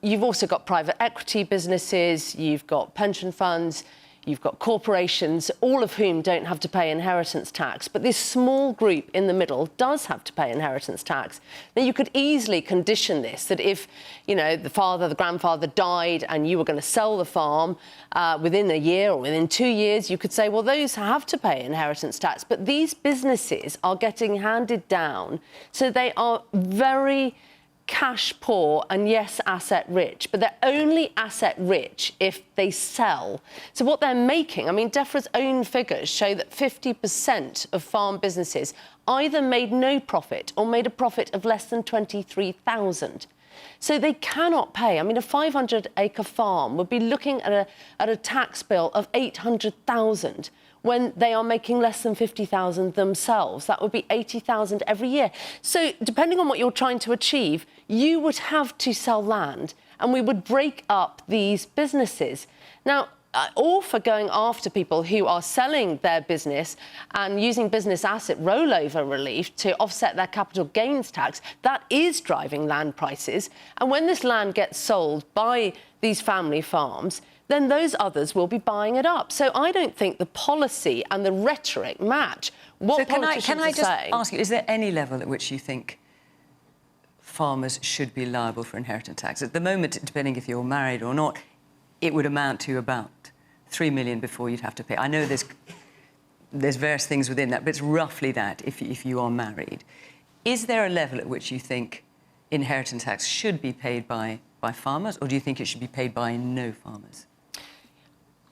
You've also got private equity businesses, you've got pension funds, you've got corporations, all of whom don't have to pay inheritance tax. But this small group in the middle does have to pay inheritance tax. Now, you could easily condition this, that if, you know, the father, the grandfather died and you were going to sell the farm within a year or within 2 years, you could say, well, those have to pay inheritance tax. But these businesses are getting handed down, so they are very cash poor and, yes, asset rich, but they're only asset rich if they sell. So what they're making, I mean, DEFRA's own figures show that 50% of farm businesses either made no profit or made a profit of less than 23,000. So they cannot pay. I mean, a 500-acre farm would be looking at a tax bill of 800,000 when they are making less than 50,000 themselves. That would be 80,000 every year. So depending on what you're trying to achieve, you would have to sell land, and we would break up these businesses. Now, all for going after people who are selling their business and using business asset rollover relief to offset their capital gains tax. That is driving land prices. And when this land gets sold by these family farms, then those others will be buying it up. So I don't think the policy and the rhetoric match what politicians are saying. Can I just ask you, is there any level at which you think farmers should be liable for inheritance tax? At the moment, depending if you're married or not, it would amount to about 3 million before you'd have to pay. I know there's various things within that, but it's roughly that if you are married. Is there a level at which you think inheritance tax should be paid by farmers, or do you think it should be paid by no farmers?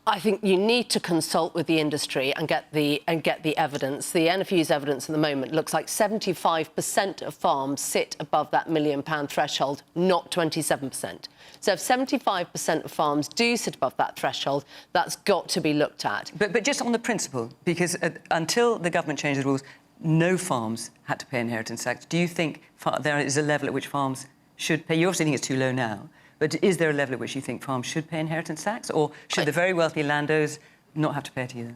I think you need to consult with the industry and get the evidence. The NFU's evidence at the moment looks like 75% of farms sit above that £1 million threshold, not 27%. So if 75% of farms do sit above that threshold, that's got to be looked at. But just on the principle, because until the government changed the rules, no farms had to pay inheritance tax. Do you think there is a level at which farms should pay? You obviously think it's too low now. But is there a level at which you think farms should pay inheritance tax, or should the very wealthy landowners not have to pay it either?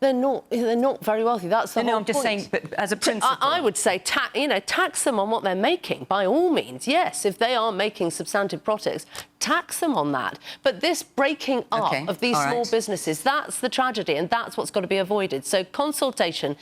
They're not very wealthy. That's the whole point. I'm just saying, but as a principle, I would say, tax them on what they're making by all means. Yes, if they are making substantive profits, tax them on that. But this breaking up of these small businesses, that's the tragedy, and that's what's got to be avoided. So consultation